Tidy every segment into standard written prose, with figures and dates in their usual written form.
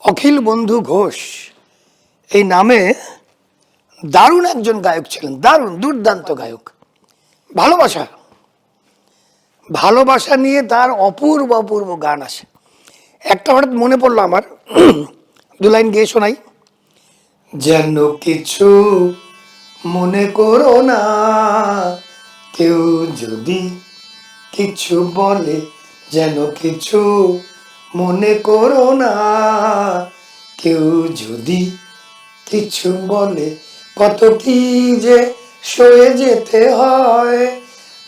অখিল বন্ধু ঘোষ এই নামে দারুণ একজন গায়ক ছিলেন, দারুণ দুর্দান্ত গায়ক। ভালোবাসা ভালোবাসা নিয়ে তার অপূর্ব অপূর্ব গান আছে। একটা হঠাৎ মনে পড়লো আমার, দু লাইন গেয়ে শোনাই। যেন কিছু মনে করো না, কেউ যদি কিছু বলে, যেন কিছু মনে করো না, কেউ যদি কিছু বলে, কত কি যে সয়ে যেতে হয়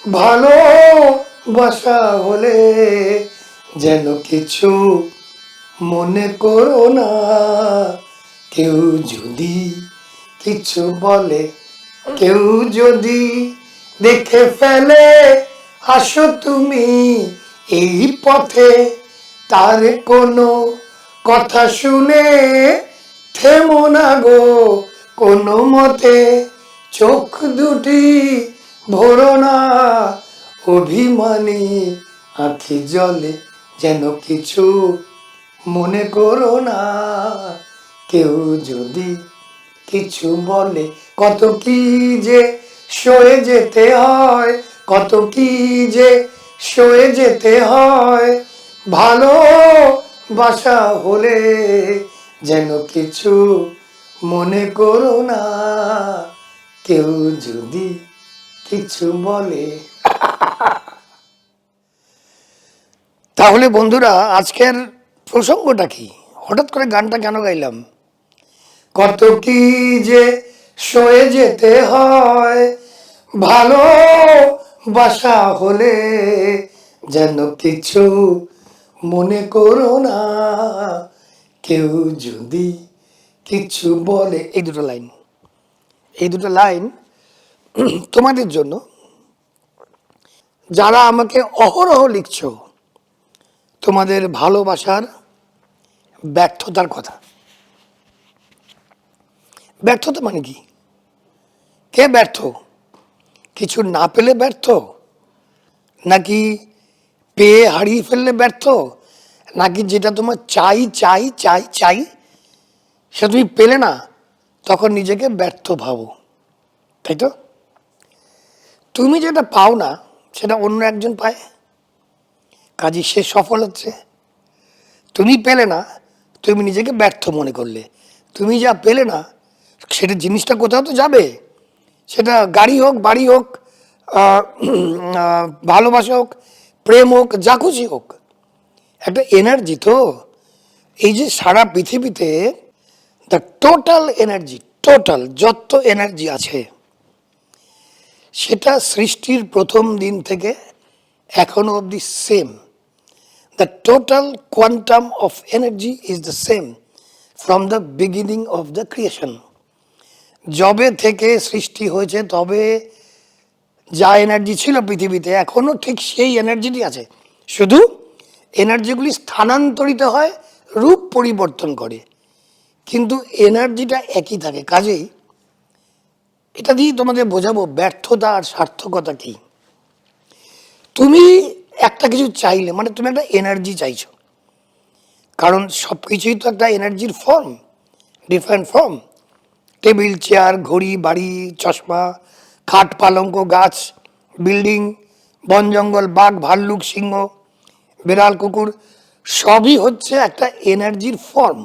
ভালোবাসা হলে, যেন কিছু মনে করো না, কেউ যদি কিছু বলে, কেউ যদি দেখে ফেলে আসো তুমি এই পথে, তার কোনো কথা শুনে থেমো না গো কোনো মতে, চোখ দুটি ভরো না অভিমানী আঁখি জলে, যেন কিছু মনে করো না, কেউ যদি কিছু বলে, কত কি যে সয়ে যেতে হয়, কত কি যে সয়ে যেতে হয় ভালোবাসা হলে, যেন কিছু মনে করো না, কেউ যদি কিছু বলে। তাহলে বন্ধুরা, আজকের প্রসঙ্গটা কি? হঠাৎ করে গানটা কেন গাইলাম? কত কি যে সয়ে যেতে হয় ভালোবাসা হলে, যেন কিছু মনে করো না, কেউ যদি কিছু বলে। এই দুটো লাইন তোমাদের জন্য, যারা আমাকে অহরহ লিখছো তোমাদের ভালোবাসার ব্যর্থতার কথা। ব্যর্থতা মানে কি? কে ব্যর্থ? কিছু না পেলে ব্যর্থ, নাকি পেয়ে হারিয়ে ফেললে ব্যর্থ, নাকি যেটা তোমার চাই চাই চাই চাই সেটা তুমি পেলে না তখন নিজেকে ব্যর্থ ভাবো, তাই তো? তুমি যেটা পাও না সেটা অন্য একজন পায়, কাজে সে সফল হচ্ছে। তুমি পেলে না, তুমি নিজেকে ব্যর্থ মনে করলে। তুমি যা পেলে না সেটা জিনিসটা কোথাও তো যাবে, সেটা গাড়ি হোক, বাড়ি হোক, ভালোবাসা হোক, প্রেম হোক, যা খুশি হোক, একটা এনার্জি তো। এই যে সারা পৃথিবীতে দ্য টোটাল এনার্জি, টোটাল যত এনার্জি আছে সেটা সৃষ্টির প্রথম দিন থেকে এখনো অবধি same. The total quantum of energy is the same from the beginning of the creation. যবে থেকে সৃষ্টি হয়েছে তবে যা এনার্জি ছিল পৃথিবীতে এখনো ঠিক সেই এনার্জিটি আছে, শুধু এনার্জিগুলি স্থানান্তরিত হয়, রূপ পরিবর্তন করে, কিন্তু এনার্জিটা একই থাকে। কাজেই এটা দিয়ে তোমাদের বোঝাবো ব্যর্থতা আর সার্থকতা কি। তুমি একটা কিছু চাইলে মানে তুমি একটা এনার্জি চাইছো, কারণ সব কিছুই তো একটা এনার্জির form, different form. Table, chair, ঘড়ি, বাড়ি, চশমা, খাট, পালঙ্ক, গাছ, বিল্ডিং, বন জঙ্গল, বাঘ, ভাল্লুক, সিংহ, বিড়াল, কুকুর, সবই হচ্ছে একটা এনার্জির ফর্ম।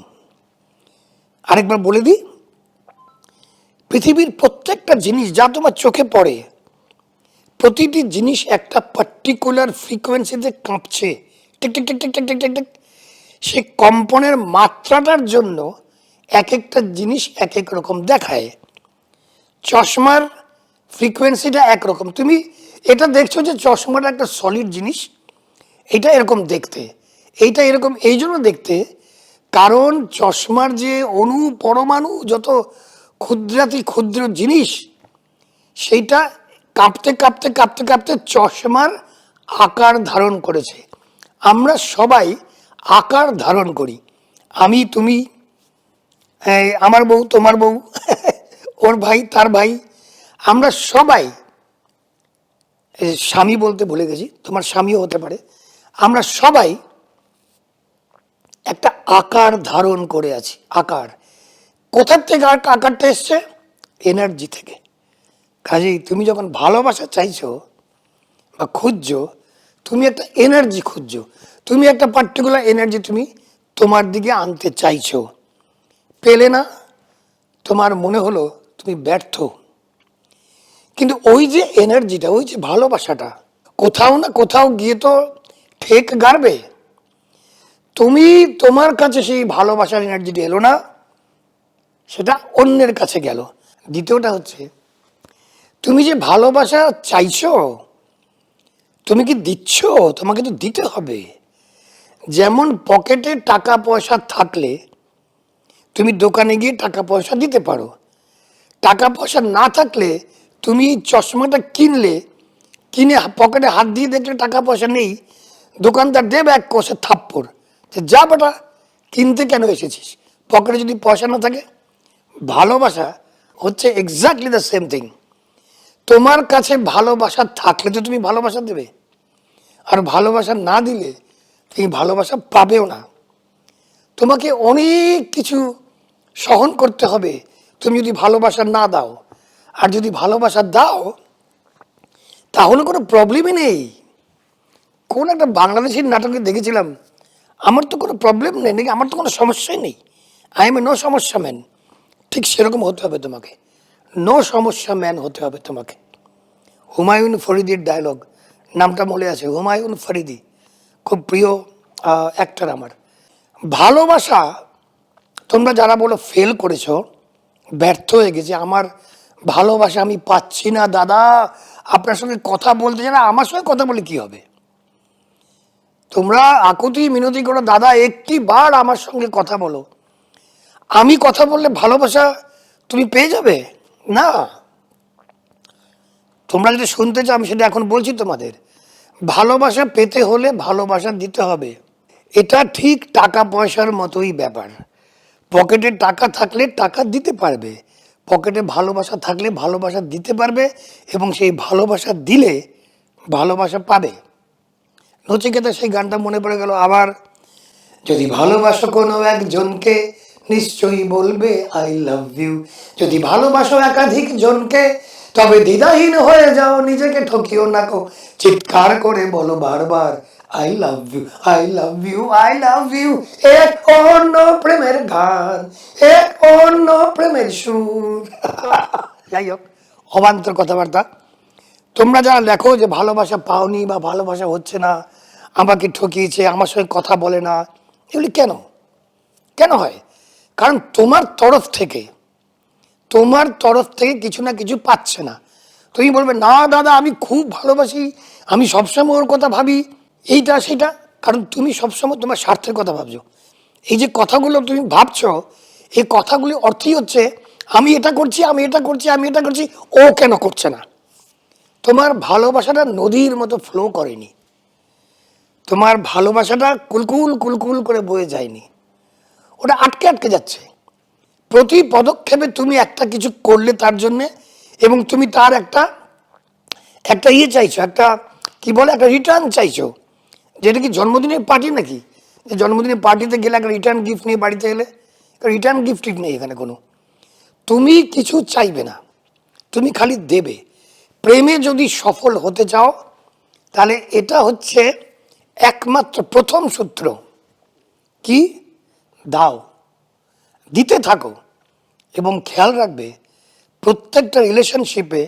আরেকবার বলে দিই, পৃথিবীর প্রত্যেকটা জিনিস যা তোমার চোখে পড়ে, প্রতিটি জিনিস একটা পার্টিকুলার ফ্রিকোয়েন্সিতে কাঁপছে, tick tick tick tick tick tick tick tick. সে কম্পনের মাত্রাটার জন্য এক একটা জিনিস এক এক রকম দেখায়। চশমার ফ্রিকোয়েন্সিটা একরকম, তুমি এটা দেখছো যে চশমাটা একটা সলিড জিনিস, এটা এরকম দেখতে, এইটা এরকম এই জন্য দেখতে কারণ চশমার যে অণু পরমাণু যত ক্ষুদ্রাতি ক্ষুদ্র জিনিস, সেইটা কাঁপতে কাঁপতে কাঁপতে কাঁপতে চশমার আকার ধারণ করেছে। আমরা সবাই আকার ধারণ করি, আমি, তুমি, আমার বউ, তোমার বউ, ওর ভাই, তার ভাই, আমরা সবাই, স্বামী বলতে ভুলে গেছি, তোমার স্বামীও হতে পারে, আমরা সবাই একটা আকার ধারণ করে আছি। আকার কোথার থেকে আকারটা এসছে? এনার্জি থেকে। কাজেই তুমি যখন ভালোবাসা চাইছো বা খুঁজছো, তুমি একটা এনার্জি খুঁজছো, তুমি একটা পার্টিকুলার এনার্জি তুমি তোমার দিকে আনতে চাইছো, পেলে না, তোমার মনে হলো তুমি ব্যর্থ। কিন্তু ওই যে এনার্জিটা, ওই যে ভালোবাসাটা কোথাও না কোথাও গিয়ে তো ঠেক গাড়বে। তুমি তোমার কাছে সেই ভালোবাসার এনার্জিটা এলো না, সেটা অন্যের কাছে গেল। দ্বিতীয়টা হচ্ছে, তুমি যে ভালোবাসা চাইছো, তুমি কি দিচ্ছ? তোমাকে তো দিতে হবে। যেমন পকেটে টাকা পয়সা থাকলে তুমি দোকানে গিয়ে টাকা পয়সা দিতে পারো, টাকা পয়সা না থাকলে তুমি চশমাটা কিনলে, কিনে পকেটে হাত দিয়ে দেখলে টাকা পয়সা নেই, দোকানদার দেবে এক কষে থাপ্পড়, যে যা বেটা, কিনতে কেন এসেছিস, পকেটে যদি পয়সা না থাকে। ভালোবাসা হচ্ছে এক্স্যাক্টলি দ্য সেম থিং। তোমার কাছে ভালোবাসা থাকলে তো তুমি ভালোবাসা দেবে, আর ভালোবাসা না দিলে তুমি ভালোবাসা পাবেও না। তোমাকে অনেক কিছু সহন করতে হবে তুমি যদি ভালোবাসা না দাও। আর যদি ভালোবাসা দাও তাহলে কোনো প্রবলেমই নেই। কোন একটা বাংলাদেশের নাটকে দেখেছিলাম, আমার তো কোনো প্রবলেম নেই নাকি, আমার তো কোনো সমস্যাই নেই, আই এম এ নো সমস্যা ম্যান। ঠিক সেরকম হতে হবে তোমাকে, নো সমস্যা ম্যান হতে হবে তোমাকে। হুমায়ুন ফরিদির ডায়লগ, নামটা মনে আছে, হুমায়ুন ফরিদি, খুব প্রিয় অ্যাক্টর আমার। ভালোবাসা, তোমরা যারা বলো ফেল করেছো, ব্যর্থ হয়ে গেছে, আমার ভালোবাসা আমি পাচ্ছি না দাদা, আপনার সঙ্গে কথা বলতে চাই না, আমার সঙ্গে কথা বলে কি হবে? তোমরা আকুতি মিনতি করো, দাদা একটি বার আমার সঙ্গে কথা বলো। আমি কথা বললে ভালোবাসা তুমি পেয়ে যাবে না। তোমরা যেটা শুনতে চাও আমি সেটা এখন বলছি তোমাদের। ভালোবাসা পেতে হলে ভালোবাসা দিতে হবে। এটা ঠিক টাকা পয়সার মতোই ব্যাপার। পকেটে টাকা থাকলে টাকা দিতে পারবে, পকেটে ভালোবাসা থাকলে ভালোবাসা দিতে পারবে, এবং সেই ভালোবাসা দিলে ভালোবাসা পাবে। নচিকেতা সেই গানটা মনে পড়ে গেল আবার। যদি ভালোবাসো কোনো একজনকে নিশ্চয়ই বলবে আই লাভ ইউ। যদি ভালোবাসো একাধিক জনকে তবে দ্বিধাহীন হয়ে যাও, নিজেকে ঠকিও না কো, চিৎকার করে বলো বারবার I love you, I love you, I love you. এক অন্য প্রেমের গান, এক অন্য প্রেমের সুর। যাই হোক, অবান্তর কথাবার্তা। তোমরা যারা লেখো যে ভালোবাসা পাওনি বা ভালোবাসা হচ্ছে না, আমাকে ঠকিয়েছে, আমার সঙ্গে কথা বলে না, এগুলি কেন কেন হয়? কারণ তোমার তরফ থেকে কিছু না কিছু পাচ্ছে না। তুমি বলবে না দাদা আমি খুব ভালোবাসি, আমি সবসময় ওর কথা ভাবি, এইটা সেটা, কারণ তুমি সবসময় তোমার স্বার্থের কথা ভাবছো। এই যে কথাগুলো তুমি ভাবছো, এই কথাগুলি অর্থই হচ্ছে আমি এটা করছি, আমি এটা করছি, আমি এটা করছি, ও কেন করছে না। তোমার ভালোবাসাটা নদীর মতো ফ্লো করেনি, তোমার ভালোবাসাটা কুলকুল কুলকুল করে বয়ে যায়নি, ওটা আটকে আটকে যাচ্ছে। প্রতি পদক্ষেপে তুমি একটা কিছু করলে তার জন্যে, এবং তুমি তার একটা একটা ইয়ে চাইছো, একটা কি বলে, একটা রিটার্ন চাইছো। যেটা কি জন্মদিনের পার্টি নাকি, যে জন্মদিনের পার্টিতে গেলে একটা রিটার্ন গিফট নিয়ে বাড়িতে এলে, রিটার্ন গিফট নেই এখানে কোনো। তুমি কিছু চাইবে না, তুমি খালি দেবে। প্রেমে যদি সফল হতে চাও তাহলে এটা হচ্ছে একমাত্র প্রথম সূত্র, কি, দাও, দিতে থাকো। এবং খেয়াল রাখবে প্রত্যেকটা রিলেশনশিপে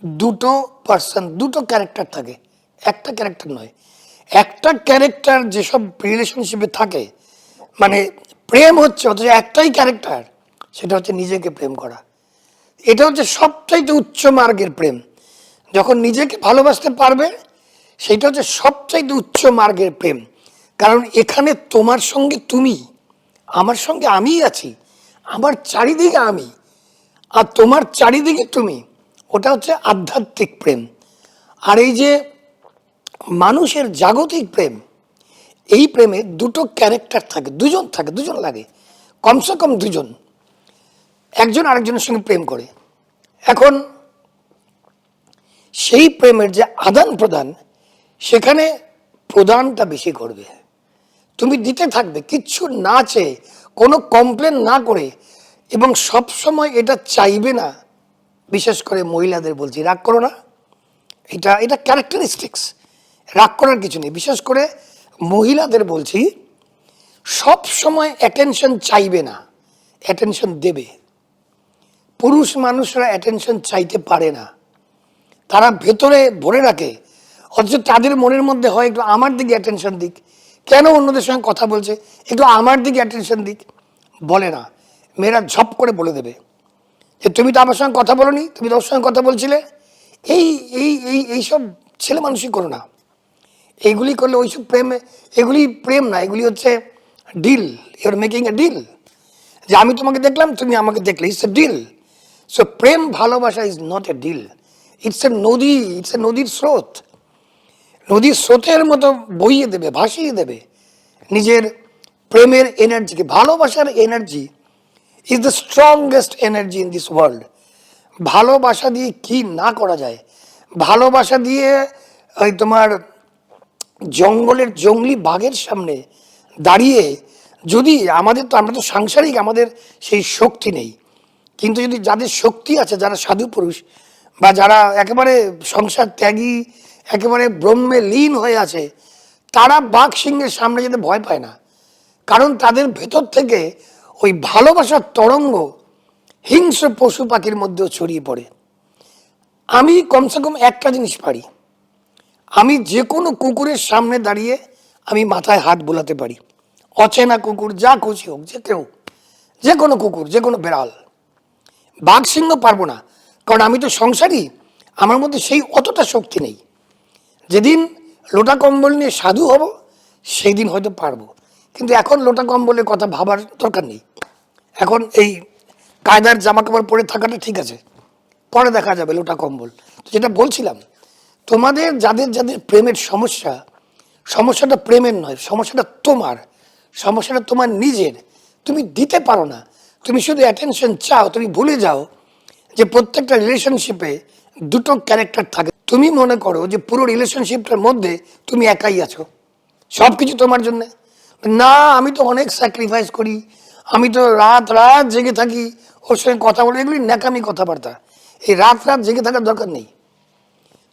দুটো পার্সন, দুটো ক্যারেক্টার থাকে, একটা ক্যারেক্টার নয়। একটা ক্যারেক্টার যেসব রিলেশনশিপে থাকে, মানে প্রেম হচ্ছে অথচ একটাই ক্যারেক্টার, সেটা হচ্ছে নিজেকে প্রেম করা। এটা হচ্ছে সবচাইতে উচ্চ মার্গের প্রেম। যখন নিজেকে ভালোবাসতে পারবে, সেটা হচ্ছে সবচাইতে উচ্চ মার্গের প্রেম। কারণ এখানে তোমার সঙ্গে তুমি, আমার সঙ্গে আমিই আছি, আমার চারিদিকে আমি, আর তোমার চারিদিকে তুমি, ওটা হচ্ছে আধ্যাত্মিক প্রেম। আর এই যে মানুষের জাগতিক প্রেম, এই প্রেমে দুটো ক্যারেক্টার থাকে, দুজন থাকে, দুজন লাগে, কমসে কম দুজন, একজন আরেকজনের সঙ্গে প্রেম করে। এখন সেই প্রেমের যে আদান প্রদান, সেখানে প্রদানটা বেশি করবে। তুমি দিতে থাকবে, কিচ্ছু না চেয়ে, কোনো কমপ্লেন না করে, এবং সব সময় এটা চাইবে না। বিশেষ করে মহিলাদের বলছি, রাগ করো না, এটা এটা ক্যারেক্টারিস্টিক্স, রাগ করার কিছু নেই। বিশেষ করে মহিলাদের বলছি, সব সময় অ্যাটেনশন চাইবে না, অ্যাটেনশন দেবে। পুরুষ মানুষরা অ্যাটেনশন চাইতে পারে না, তারা ভেতরে ভরে রাখে, অথচ তাদের মনের মধ্যে হয় একটু আমার দিকে অ্যাটেনশন দিক, কেন অন্যদের সঙ্গে কথা বলছে, একটু আমার দিকে অ্যাটেনশন দিক, বলে না। মেয়েরা ঝপ করে বলে দেবে যে তুমি তো আমার সঙ্গে কথা বলোনি, তুমি তো ওর সঙ্গে কথা বলছিলে। এই এই এই এইসব ছেলে মানুষই করো না, এইগুলি করলে ওইসব প্রেমে, এগুলি প্রেম না, এগুলি হচ্ছে deal. You're making a deal, যে আমি তোমাকে দেখলাম, তুমি আমাকে দেখলে, ইটস এ ডিল। সো প্রেম ভালোবাসা is not a deal, it's a নদী, ইটস এ নদীর স্রোত। নদীর স্রোতের মতো বইয়ে দেবে, ভাসিয়ে দেবে নিজের প্রেমের এনার্জিকে। ভালোবাসার energy is the strongest energy in this world. ভালোবাসা দিয়ে কি না করা যায়, ভালোবাসা দিয়ে ওই তোমার জঙ্গলের জঙ্গলি বাঘের সামনে দাঁড়িয়ে যদি আমরা তো সাংসারিক, আমাদের সেই শক্তি নেই, কিন্তু যদি যাদের শক্তি আছে, যারা সাধু পুরুষ বা যারা একেবারে সংসার ত্যাগী, একেবারে ব্রহ্মে লীন হয়ে আছে, তারা বাঘ সিংহের সামনে যেতে ভয় পায় না, কারণ তাদের ভেতর থেকে ওই ভালোবাসার তরঙ্গ হিংস্র পশু পাখির মধ্যেও ছড়িয়ে পড়ে। আমি কমসে কম একটা জিনিস পারি, আমি যে কোনো কুকুরের সামনে দাঁড়িয়ে আমি মাথায় হাত বোলাতে পারি, অচেনা কুকুর যা খুশি হোক, যে কেউ, যে কোনো কুকুর, যে কোনো বেড়াল। বাঘ সিংহ পারবো না, কারণ আমি তো সংসারী, আমার মধ্যে সেই অতটা শক্তি নেই। যেদিন লোটা কম্বল নিয়ে সাধু হব, সেই দিন হয়তো পারবো, কিন্তু এখন লোটা কম্বলের কথা ভাবার দরকার নেই। এখন এই কায়দার জামা কাপড় পরে থাকাটা ঠিক আছে, পরে দেখা যাবে লোটা কম্বল। যেটা বলছিলাম, তোমাদের যাদের যাদের প্রেমের সমস্যা, সমস্যাটা প্রেমের নয়, সমস্যাটা তোমার নিজের। তুমি দিতে পারো না, তুমি শুধু অ্যাটেনশন চাও। তুমি ভুলে যাও যে প্রত্যেকটা রিলেশনশিপে দুটো ক্যারেক্টার থাকে। তুমি মনে করো যে পুরো রিলেশনশিপটার মধ্যে তুমি একাই আছো, সব কিছু তোমার জন্য। না, আমি তো অনেক স্যাক্রিফাইস করি, আমি তো রাত রাত জেগে থাকি ওর সঙ্গে কথা বলে, এগুলি ন্যাকামি কথাবার্তা। এই রাত রাত জেগে থাকার দরকার নেই।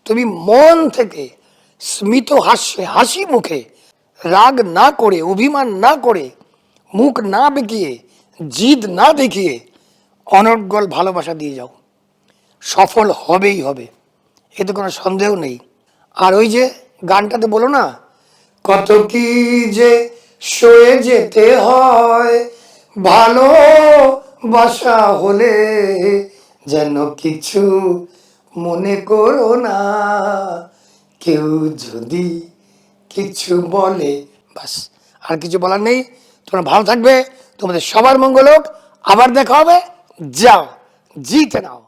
তুমি মন থেকে স্মিত হাসে, হাসি মুখে, রাগ না করে, অভিমান না করে, মুখ না বেঁকিয়ে, জিদ না দেখিয়ে অনর্গল ভালোবাসা দিয়ে যাও, সফল হবেই হবে, এতে কোনো সন্দেহ নেই। আর ওই যে গানটাতে বলো না, কত কি যে সয়ে যেতে হয় ভালোবাসা হলে, যেন কিছু মনে করো না, কেউ যদি কিছু বলে। বাস, আর কিছু বলার নেই। তোমরা ভালো থাকবে, তোমাদের সবার মঙ্গল হোক। আবার দেখা হবে, যাও জিতে নাও।